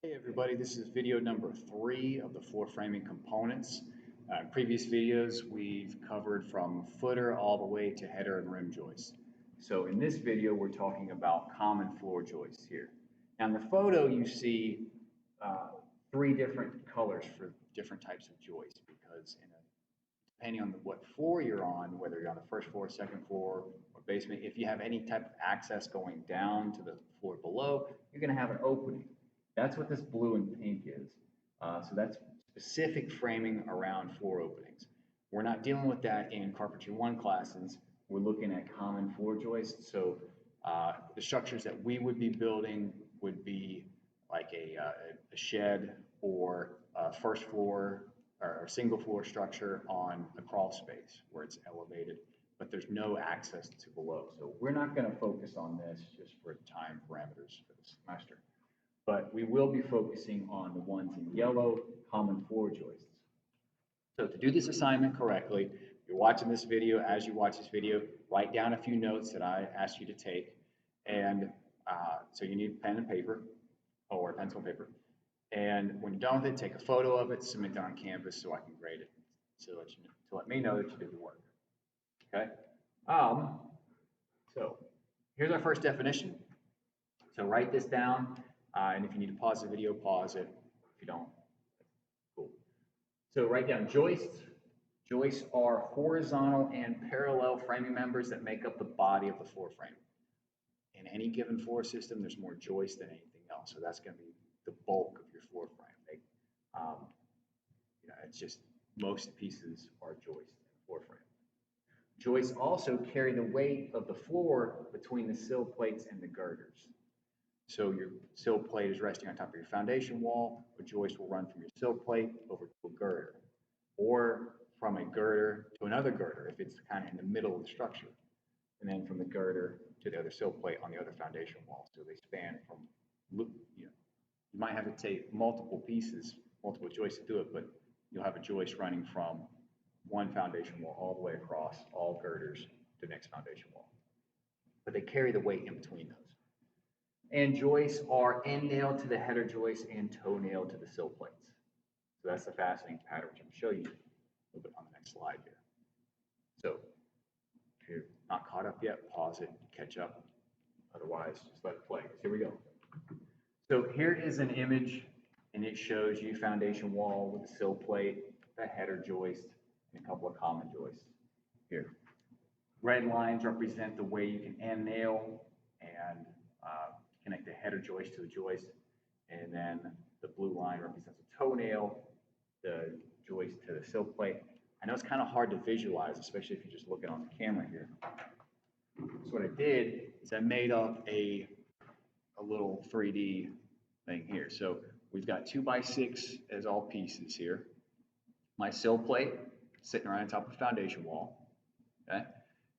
Hey everybody, this is video number 3 of the floor framing components. In previous videos, we've covered from footer all the way to header and rim joists. So in this video, we're talking about common floor joists here. Now in the photo, you see 3 different colors for different types of joists because depending on what floor you're on, whether you're on the first floor, second floor, or basement, if you have any type of access going down to the floor below, you're going to have an opening. That's what this blue and pink is. So that's specific framing around floor openings. We're not dealing with that in Carpentry 1 classes. We're looking at common floor joists. So the structures that we would be building would be like a shed or a first floor or a single floor structure on a crawl space where it's elevated, but there's no access to below. So we're not going to focus on this just for time parameters for the semester. But we will be focusing on the ones in yellow, common floor joists. So to do this assignment correctly, you're watching this video. As you watch this video, write down a few notes that I asked you to take. And so you need pen and paper or pencil and paper. And when you're done with it, take a photo of it, submit it on Canvas so I can grade it to let me know that you did the work. Okay? So here's our first definition. So write this down. And if you need to pause the video, pause it. If you don't, cool. So write down joists. Joists are horizontal and parallel framing members that make up the body of the floor frame. In any given floor system, there's more joists than anything else. So that's going to be the bulk of your floor frame. It's just most pieces are joists in the floor frame. Joists also carry the weight of the floor between the sill plates and the girders. So your sill plate is resting on top of your foundation wall. A joist will run from your sill plate over to a girder, or from a girder to another girder if it's kind of in the middle of the structure, and then from the girder to the other sill plate on the other foundation wall. So they span from, you might have to take multiple pieces, multiple joists to do it, but you'll have a joist running from one foundation wall all the way across all girders to the next foundation wall. But they carry the weight in between those. And joists are end nailed to the header joist and toe nailed to the sill plates. So that's the fastening pattern, which I'm going to show you a little bit on the next slide here. So if you're not caught up yet, pause it, catch up. Otherwise, just let it play. So here we go. So here is an image, and it shows you foundation wall with the sill plate, the header joist, and a couple of common joists here. Red lines represent the way you can end nail and connect the header joist to the joist, and then the blue line represents a toenail, the joist to the sill plate. I know it's kind of hard to visualize, especially if you're just looking on the camera here. So what I did is I made up a little 3D thing here. So we've got 2x6 as all pieces here. My sill plate sitting right on top of the foundation wall. Okay,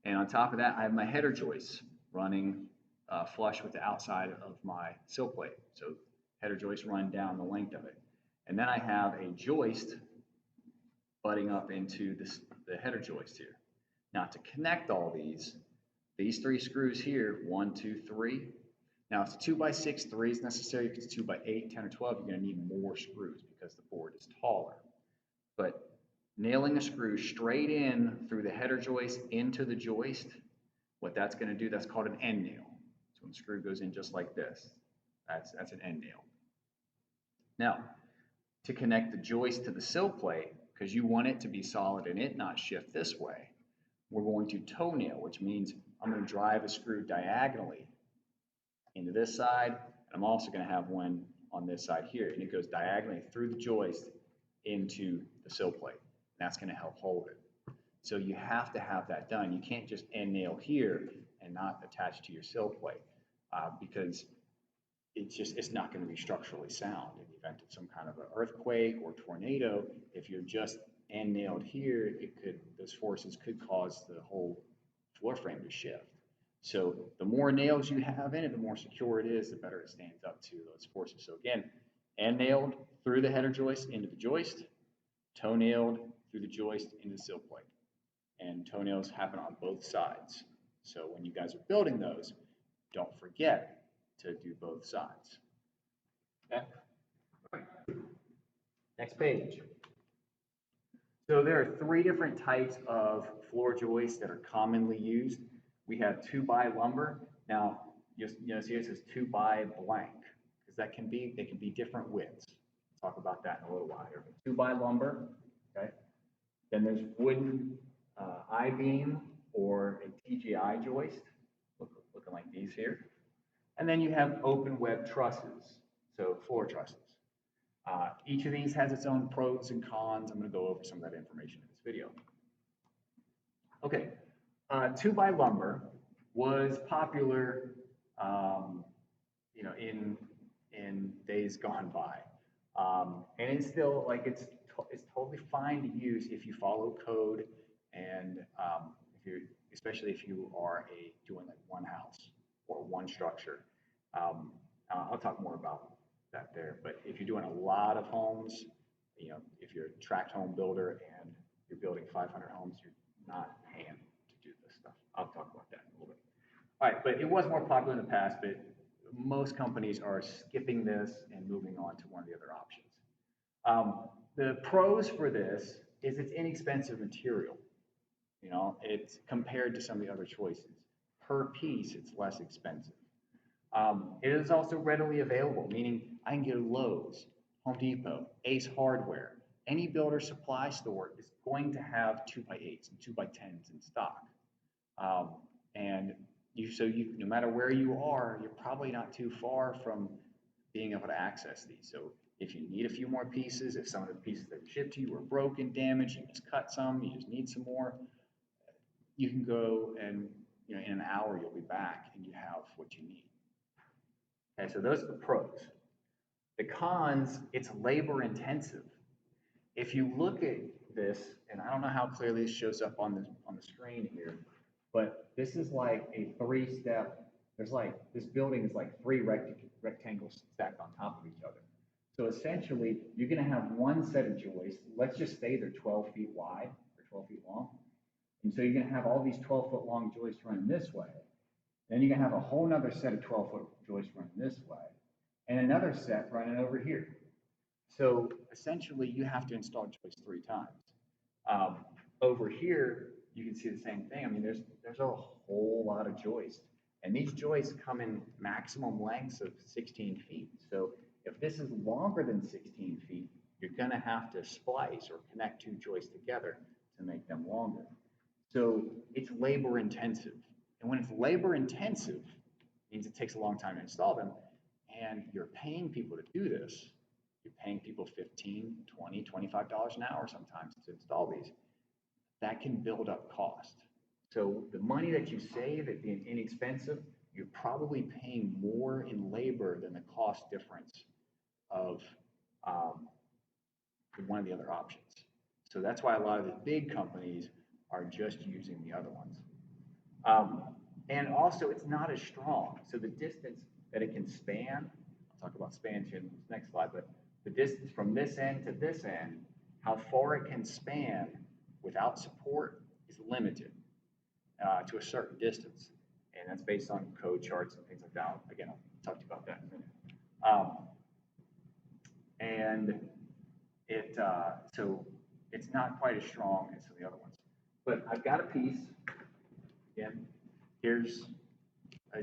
and on top of that, I have my header joists running flush with the outside of my sill plate. So header joists run down the length of it. And then I have a joist butting up into the header joist here. Now to connect all these 3 screws here, 1, 2, 3. Now if it's 2x6, 3 is necessary. If it's 2x8, 10, or 12, you're going to need more screws because the board is taller. But nailing a screw straight in through the header joist into the joist, what that's going to do, that's called an end nail. So when the screw goes in just like this, that's an end nail. Now, to connect the joist to the sill plate, because you want it to be solid and it not shift this way, we're going to toe nail, which means I'm going to drive a screw diagonally into this side, and I'm also going to have one on this side here, and it goes diagonally through the joist into the sill plate. And that's going to help hold it. So you have to have that done. You can't just end nail here and not attach to your sill plate because it's not going to be structurally sound in the event of some kind of an earthquake or tornado. If you're just end nailed here, those forces could cause the whole floor frame to shift. So the more nails you have in it, the more secure it is, the better it stands up to those forces. So again, end nailed through the header joist into the joist, toe nailed through the joist into the sill plate. And toenails happen on both sides. So when you guys are building those, don't forget to do both sides. Okay? Next page. So there are three different types of floor joists that are commonly used. We have 2x lumber. Now, see it says 2x blank, because they can be different widths. We'll talk about that in a little while here. 2x lumber, okay? Then there's wooden I-beam or a TGI joist, looking like these here. And then you have open web trusses, so floor trusses. Each of these has its own pros and cons. I'm going to go over some of that information in this video. Okay, 2x lumber was popular, in days gone by, and it's still like it's totally fine to use if you follow code and especially if you are doing like one house or one structure. I'll talk more about that there. But if you're doing a lot of homes, if you're a tract home builder and you're building 500 homes, you're not paying to do this stuff. I'll talk about that in a little bit. All right, but it was more popular in the past, but most companies are skipping this and moving on to one of the other options. The pros for this is it's inexpensive material. It's compared to some of the other choices. Per piece, it's less expensive. It is also readily available, meaning I can get Lowe's, Home Depot, Ace Hardware. Any builder supply store is going to have 2x8s and 2x10s in stock. No matter where you are, you're probably not too far from being able to access these. So if you need a few more pieces, if some of the pieces that were shipped to you were broken, damaged, you just cut some, you just need some more, you can go and in an hour you'll be back and you have what you need. Okay, so those are the pros. The cons, it's labor intensive. If you look at this, and I don't know how clearly this shows up on the screen here, but this is like a three-step, this building is like three rectangles stacked on top of each other. So essentially, you're gonna have one set of joists, let's just say they're 12 feet wide or 12 feet long. And so you're gonna have all these 12-foot long joists running this way. Then you're gonna have a whole nother set of 12-foot joists running this way, and another set running over here. So essentially, you have to install joists 3 times. Over here, you can see the same thing. I mean, there's a whole lot of joists, and these joists come in maximum lengths of 16 feet. So if this is longer than 16 feet, you're gonna have to splice or connect 2 joists together to make them longer. So it's labor intensive. And when it's labor intensive, it means it takes a long time to install them, and you're paying people to do this. You're paying people $15, $20, $25 an hour sometimes to install these. That can build up cost. So the money that you save at being inexpensive, you're probably paying more in labor than the cost difference of one of the other options. So that's why a lot of the big companies are just using the other ones. And also, it's not as strong. So the distance that it can span, I'll talk about span in the next slide, but the distance from this end to this end, how far it can span without support is limited to a certain distance. And that's based on code charts and things like that. Again, I'll talk to you about that in a minute. So it's not quite as strong as some of the other ones. But I've got a piece, again, here's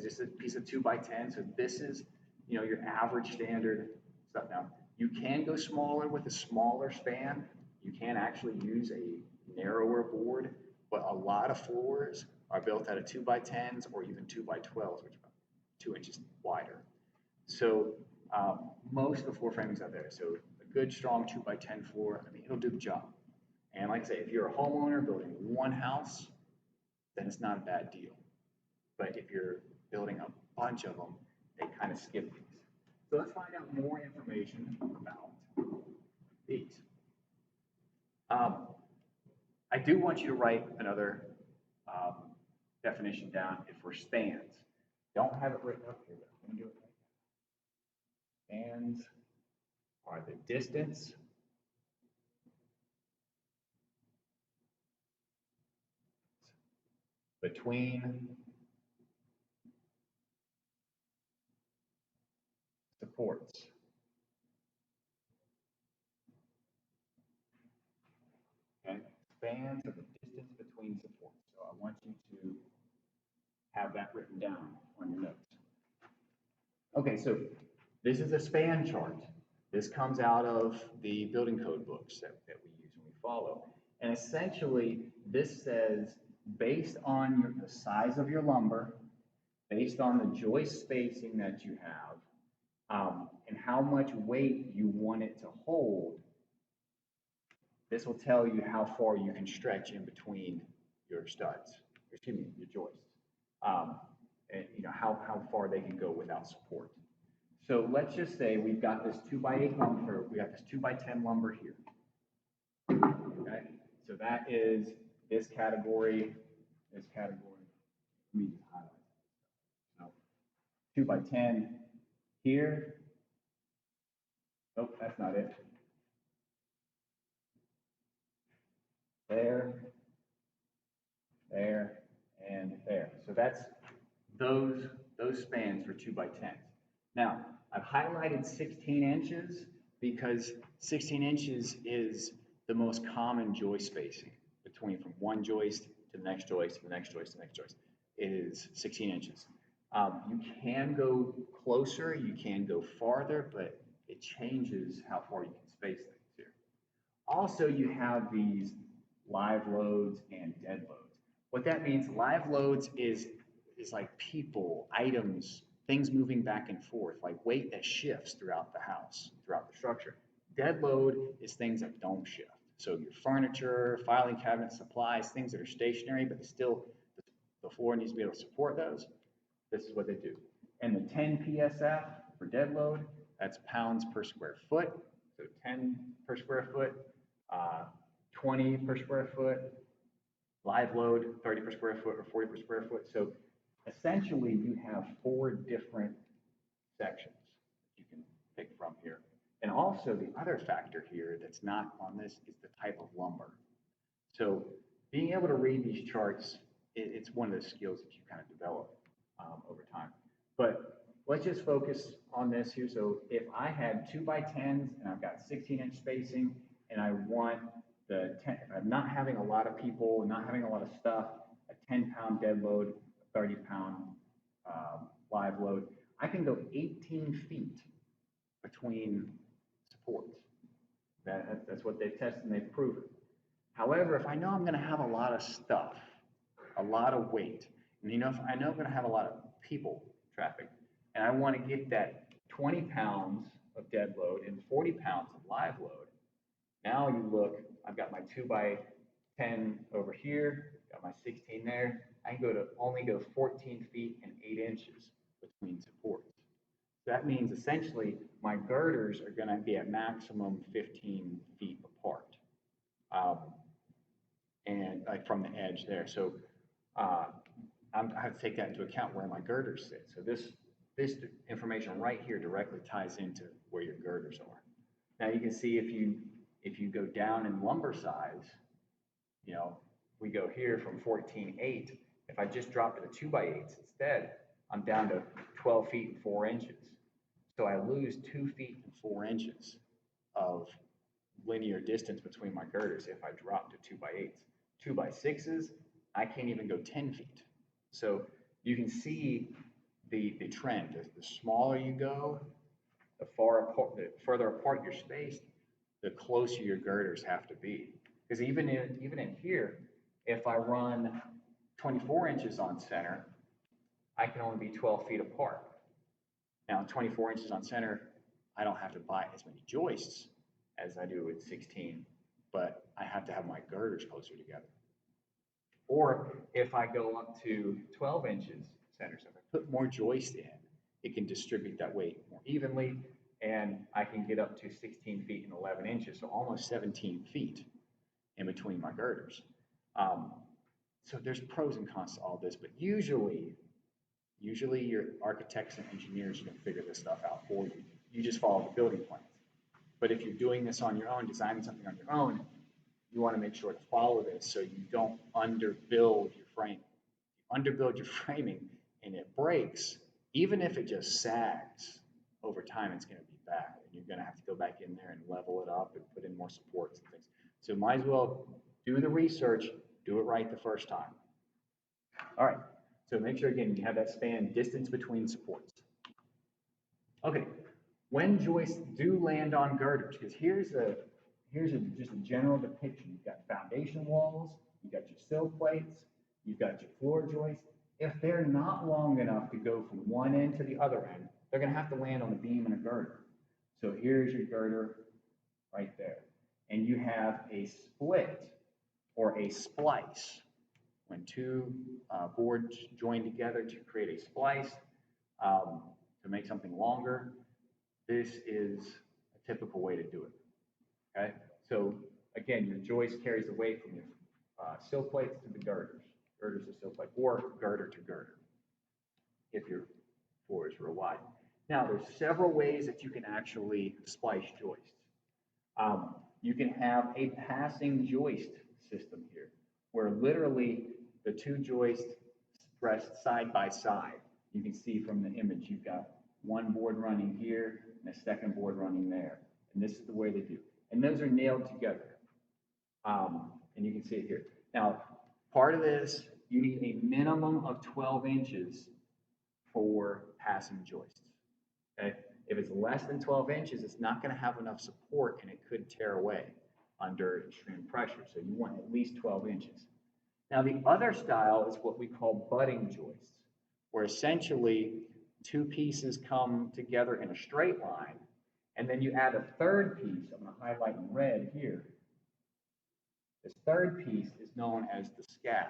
just a piece of 2x10. So this is, your average standard stuff. Now, you can go smaller with a smaller span. You can actually use a narrower board, but a lot of floors are built out of 2x10s or even 2x12s, which are about 2 inches wider. So most of the floor framings out there, so a good strong 2x10 floor, it'll do the job. And like I say, if you're a homeowner building one house, then it's not a bad deal. But if you're building a bunch of them, they kind of skip these. So let's find out more information about these. I do want you to write another definition down for spans. Don't have it written up here, but I'm going to do it right now. Spans are the distance between supports. spans are the distance between supports. So I want you to have that written down on your notes. Okay, so this is a span chart. This comes out of the building code books that we use and we follow. And essentially, this says, based on the size of your lumber, based on the joist spacing that you have, and how much weight you want it to hold, this will tell you how far you can stretch in between your studs, excuse me, your joists, and how far they can go without support. So let's just say we've got this 2x8 lumber, we got this 2x10 lumber here. Okay, so that is this category. Let me just highlight that. So 2x10 here. Oh, that's not it. There, and there. So that's those spans for 2x10s. Now, I've highlighted 16 inches because 16 inches is the most common joist spacing between from one joist to the next joist to the next joist to the next joist. It is 16 inches. You can go closer, you can go farther, but it changes how far you can space things here. Also, you have these live loads and dead loads. What that means, live loads is like people, items, things moving back and forth, like weight that shifts throughout the house, throughout the structure. Dead load is things that don't shift. So your furniture, filing cabinets, supplies, things that are stationary, but still the floor needs to be able to support those. This is what they do. And the 10 PSF for dead load, that's pounds per square foot. So 10 per square foot, 20 per square foot, live load, 30 per square foot or 40 per square foot. So essentially you have 4 different sections you can pick from here. And also the other factor here that's not on this is the type of lumber. So being able to read these charts, it's one of the skills that you kind of develop over time. But let's just focus on this here. So if I had 2x10s and I've got 16-inch spacing and I want the 10, if I'm not having a lot of people, not having a lot of stuff, a 10-pound dead load, a 30-pound live load, I can go 18 feet between supports. That's what they've tested and they've proven. However, if I know I'm going to have a lot of stuff, a lot of weight, and if I know I'm going to have a lot of people traffic, and I want to get that 20 pounds of dead load and 40 pounds of live load, now you look, I've got my 2x10 over here, got my 16 there, I can only go 14 feet and 8 inches between supports. So that means essentially my girders are going to be at maximum 15 feet apart, and like from the edge there. So I have to take that into account where my girders sit. So this information right here directly ties into where your girders are. Now you can see if you go down in lumber size, we go here from 14.8. If I just drop to the 2x8s instead, I'm down to 12 feet and 4 inches. So I lose 2 feet and 4 inches of linear distance between my girders if I drop to 2x8s. 2x6s, I can't even go 10 feet. So you can see the trend. The smaller you go, the further apart you're spaced, the closer your girders have to be. Because even in here, if I run 24 inches on center, I can only be 12 feet apart. Now, 24 inches on center, I don't have to buy as many joists as I do with 16, but I have to have my girders closer together. Or if I go up to 12 inches center, so if I put more joist in, it can distribute that weight more evenly, and I can get up to 16 feet and 11 inches, so almost 17 feet in between my girders. So there's pros and cons to all this, but usually your architects and engineers can figure this stuff out for you. You just follow the building plans. But if you're doing this on your own, designing something on your own, you want to make sure to follow this so you don't underbuild your framing. If you underbuild your framing and it breaks, even if it just sags, over time it's going to be bad. And you're going to have to go back in there and level it up and put in more supports and things. So might as well Do the research, do it right the first time. All right, so make sure again you have that span distance between supports. Okay, when joists do land on girders, because here's just a general depiction. You've got foundation walls, you've got your sill plates, you've got your floor joists. If they're not long enough to go from one end to the other end, they're going to have to land on the beam and a girder. So here's your girder right there. And you have a split or a splice. When two boards join together to create a splice to make something longer, this is a typical way to do it. Okay, so again, your joist carries the weight from your sill plates to the girders to sill plate, or girder to girder, if your floor is real wide. Now, there's several ways that you can actually splice joists. You can have a passing joist system here, where literally the two joists rest side by side. You can see from the image, you've got one board running here and a second board running there. And this is the way they do. And those are nailed together. And you can see it here. Now, part of this, you need a minimum of 12 inches for passing joists. Okay? If it's less than 12 inches, it's not going to have enough support and it could tear away under extreme pressure. So you want at least 12 inches. Now, the other style is what we call butting joists, where essentially two pieces come together in a straight line, and then you add a third piece. I'm going to highlight in red here. This third piece is known as the scab.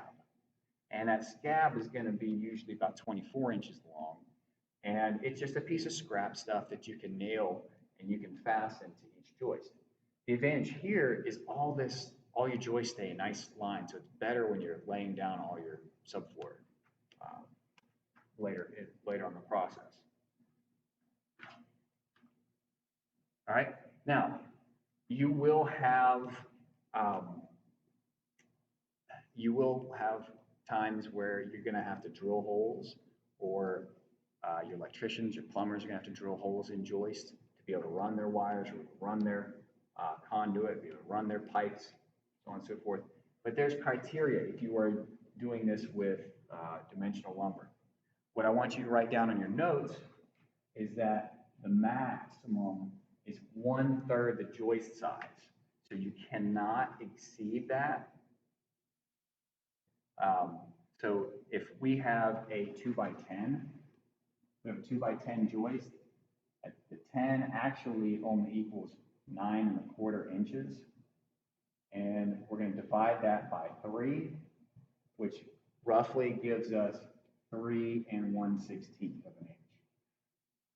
And that scab is going to be usually about 24 inches long. And it's just a piece of scrap stuff that you can nail and you can fasten to each joist. The advantage here is all your joists stay in nice line, so it's better when you're laying down all your subfloor later on the process. All right, now you will have times where you're going to have to drill holes, or your electricians, your plumbers are going to have to drill holes in joists to be able to run their wires, or run their conduit, be able to run their pipes, so on and so forth. But there's criteria if you are doing this with dimensional lumber. What I want you to write down on your notes is that the maximum is 1/3 the joist size. So you cannot exceed that. So if we have a 2x10, we have a 2x10 joist, the 10 actually only equals 9¼ inches. And we're going to divide that by 3, which roughly gives us 3 1/16 of an inch.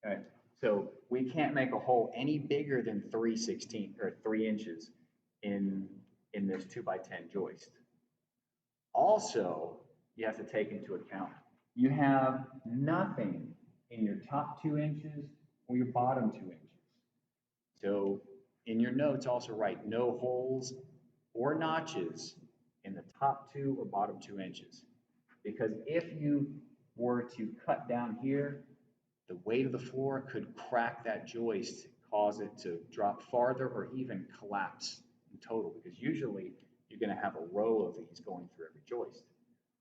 Okay, so we can't make a hole any bigger than 3/16 or 3 inches in this 2x10 joist. Also, you have to take into account you have nothing in your top 2 inches or your bottom 2 inches. So in your notes, also write no holes or notches in the top 2 or bottom 2 inches. Because if you were to cut down here, the weight of the floor could crack that joist, cause it to drop farther, or even collapse in total. Because usually you're going to have a row of these going through every joist.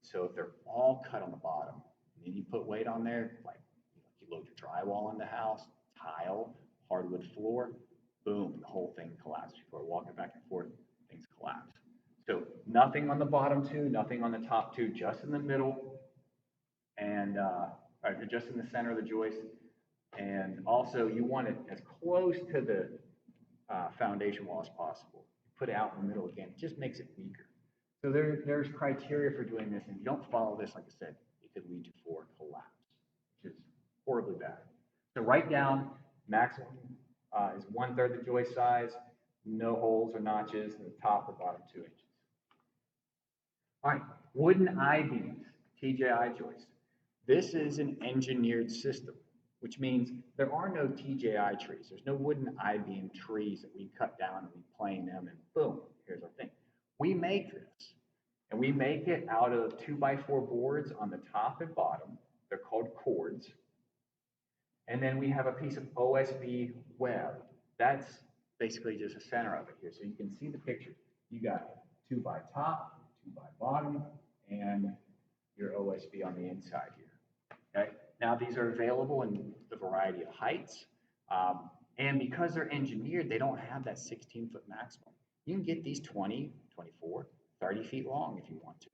So if they're all cut on the bottom, and then you put weight on there, like you load your drywall in the house, tile, hardwood floor, boom, the whole thing collapses. People are walking back and forth, things collapse. So nothing on the bottom 2, nothing on the top 2, just in the middle, and just in the center of the joist. And also, you want it as close to the foundation wall as possible. Put it out in the middle again, it just makes it weaker. So there's criteria for doing this, and if you don't follow this, like I said, it could lead to floor collapse, which is horribly bad. So write down maximum is 1/3 the joist size, no holes or notches in the top or bottom 2 inches. All right, wooden I-beams, TjiJoist. This is an engineered system, which means there are no TJI trees. There's no wooden I-beam trees that we cut down and we plane them and boom, here's our thing. We make this, and we make it out of 2x4 boards on the top and bottom. They're called cords. And then we have a piece of OSB web. That's basically just the center of it here. So you can see the picture. You got 2 by top, 2 by bottom, and your OSB on the inside here. Okay. Now these are available in a variety of heights, and because they're engineered, they don't have that 16-foot maximum. You can get these 20, 24, 30 feet long if you want to.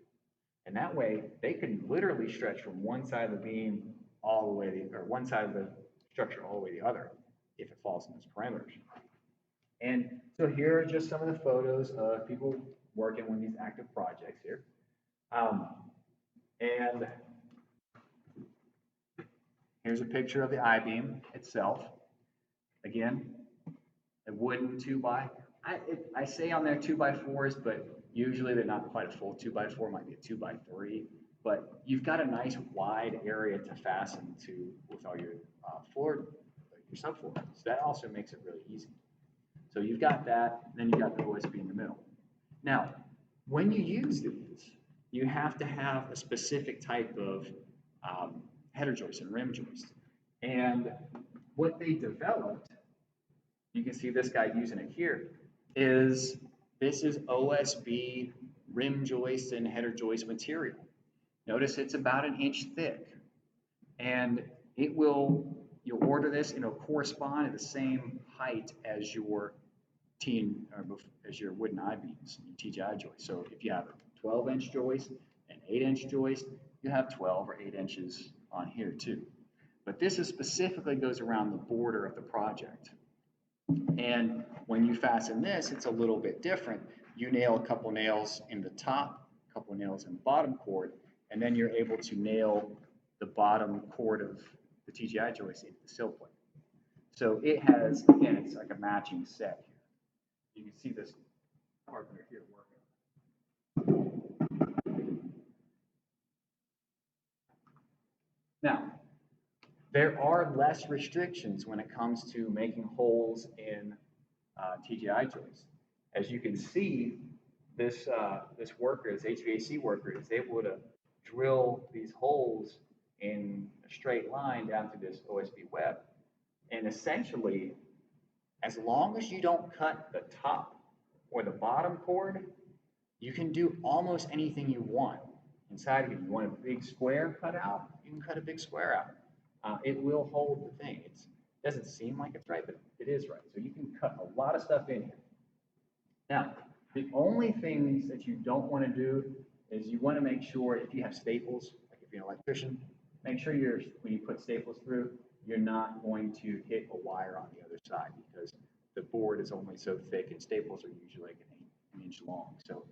And that way, they can literally stretch from one side of the beam all the way, or one side of the structure all the way to the other, if it falls in those parameters. And so here are just some of the photos of people working on these active projects here. And here's a picture of the I-beam itself. Again, a wooden 2 by, I say on there 2 by 4s, but usually they're not quite a full 2 by 4, might be a 2 by 3. But you've got a nice wide area to fasten to with all your your subfloor. So that also makes it really easy. So you've got that, and then you've got the OSB in the middle. Now, when you use these, you have to have a specific type of header joist and rim joist. And what they developed, you can see this guy using it here, is this is OSB rim joist and header joist material. Notice it's about 1 inch thick, and you'll order this and it'll correspond to the same height as your wooden I-beams, your TjiJoist. So if you have a 12-inch joist, an 8-inch joist, you have 12 or 8 inches on here too. But this is specifically goes around the border of the project. And when you fasten this, it's a little bit different. You nail a couple nails in the top, a couple nails in the bottom cord, and then you're able to nail the bottom cord of the TjiJoist into the sill plate. So it has, again, it's like a matching set here. You can see this carpenter here working. Now, there are less restrictions when it comes to making holes in TjiJoist. As you can see, this worker, this HVAC worker, is able to drill these holes in a straight line down to this OSB web. And essentially, as long as you don't cut the top or the bottom cord, you can do almost anything you want inside of it. You want a big square cut out, you can cut a big square out. It will hold the thing. It doesn't seem like it's right, but it is right. So you can cut a lot of stuff in here. Now, the only things that you don't want to do is you want to make sure if you have staples, like if you're an electrician, make sure when you put staples through, you're not going to hit a wire on the other side because the board is only so thick and staples are usually like an inch long. So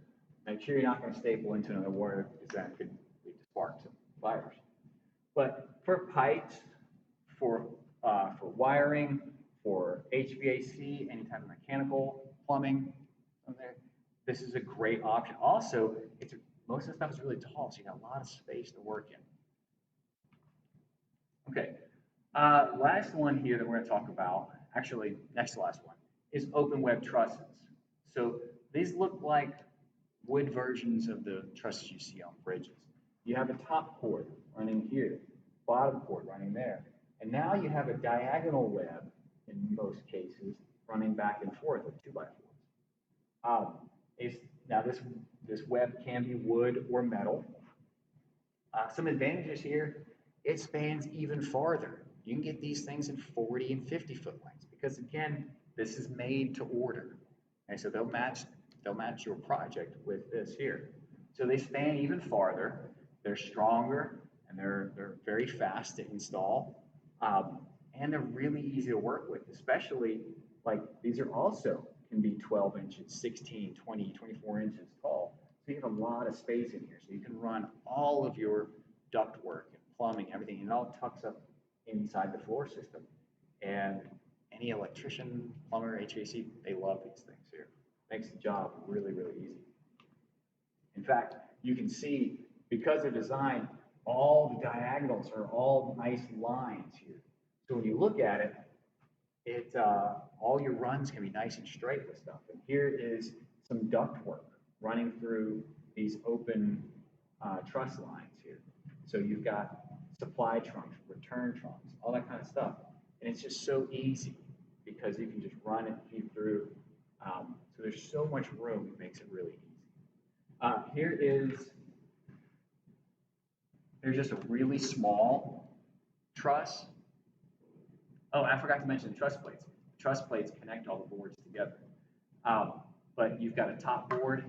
make sure you're not going to staple into another wire because that could lead to sparks and fires. But for pipes, for wiring, for HVAC, any type of mechanical plumbing, this is a great option. Also, most of the stuff is really tall, so you got a lot of space to work in. Okay, last one here that we're going to talk about, actually next to last one, is open web trusses. So these look like wood versions of the trusses you see on bridges. You have a top cord running here, bottom cord running there, and now you have a diagonal web in most cases running back and forth with 2x4s. Now this web can be wood or metal. Some advantages here, it spans even farther. You can get these things in 40 and 50 foot lengths because again, this is made to order. And so they'll match your project with this here. So they span even farther, they're stronger, and they're very fast to install. And they're really easy to work with, especially like these are also can be 12 inches, 16, 20, 24 inches tall. So you have a lot of space in here. So you can run all of your duct work and plumbing, everything, and it all tucks up inside the floor system. And any electrician, plumber, HVAC, they love these things here. Makes the job really, really easy. In fact, you can see, because they're designed, all the diagonals are all nice lines here. So when you look at it, all your runs can be nice and straight with stuff. And here is some duct work running through these open truss lines here. So you've got supply trunks, return trunks, all that kind of stuff. And it's just so easy because you can just run it, feed through. So there's so much room, it makes it really easy. Here's just a really small truss. Oh, I forgot to mention the truss plates. Truss plates connect all the boards together. But you've got a top board,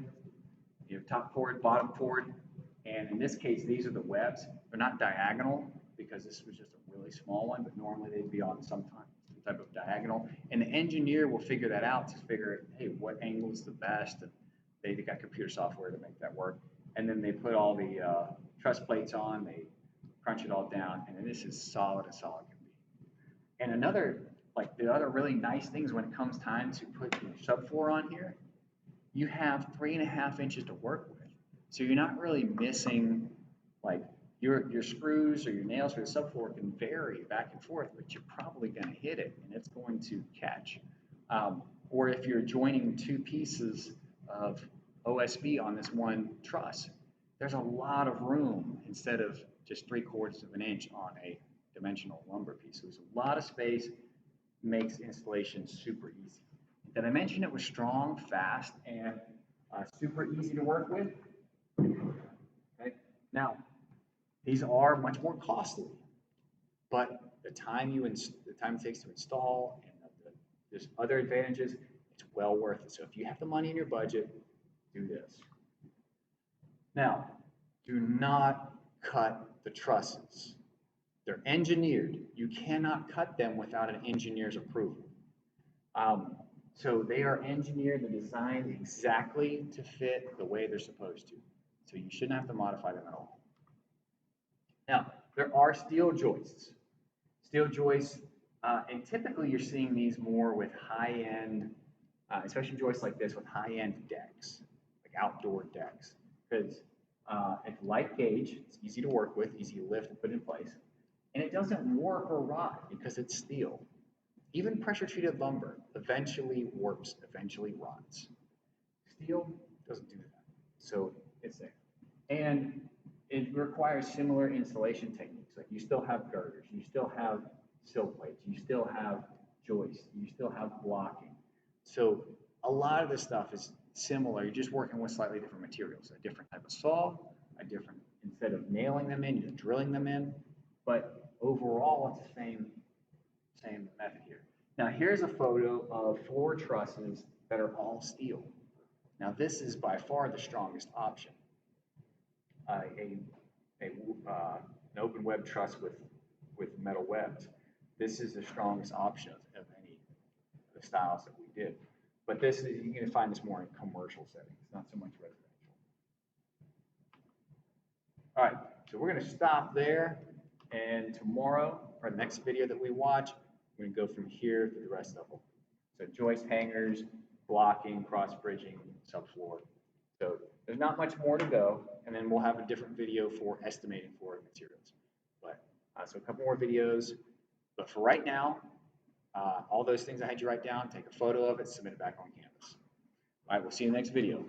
you have top board, bottom board, and in this case, these are the webs. They're not diagonal because this was just a really small one, but normally they'd be on some type of diagonal. And the engineer will figure that out to figure, hey, what angle is the best? And they got computer software to make that work. And then they put all the truss plates on, they crunch it all down, and then this is solid as solid can be. And the other really nice things when it comes time to put your subfloor on here, you have 3.5 inches to work with. So you're not really missing, like your screws or your nails for the subfloor can vary back and forth, but you're probably going to hit it and it's going to catch. Or if you're joining two pieces of OSB on this one truss, there's a lot of room instead of just 3/4 of an inch on a dimensional lumber piece. So there's a lot of space, makes installation super easy. Did I mention it was strong, fast, and super easy to work with? Okay. Now, these are much more costly, but the time it takes to install and there's other advantages, it's well worth it. So if you have the money in your budget, do this. Now, do not cut the trusses. They're engineered. You cannot cut them without an engineer's approval. So they are engineered and designed exactly to fit the way they're supposed to. So you shouldn't have to modify them at all. Now, there are steel joists. Steel joists, and typically you're seeing these more with high-end, especially joists like this with high-end decks, like outdoor decks. Because it's light gauge, it's easy to work with, easy to lift and put in place, and it doesn't warp or rot because it's steel. Even pressure-treated lumber eventually warps, eventually rots. Steel doesn't do that, so it's safe. And it requires similar installation techniques. Like you still have girders, you still have sill plates, you still have joists, you still have blocking. So a lot of this stuff is similar. You're just working with slightly different materials, a different type of saw, instead of nailing them in, you're drilling them in. But overall, it's the same method here. Now here's a photo of 4 trusses that are all steel. Now this is by far the strongest option. An open web truss with metal webs. This is the strongest option of any of the styles that we did. But this is, you're going to find this more in commercial settings, not so much residential. All right, so we're going to stop there, and tomorrow, for the next video that we watch, we're going to go from here to the rest of them. So joist hangers, blocking, cross bridging, subfloor. So there's not much more to go, and then we'll have a different video for estimating for materials. But so a couple more videos, but for right now, all those things I had you write down, take a photo of it, submit it back on Canvas. All right, we'll see you in the next video.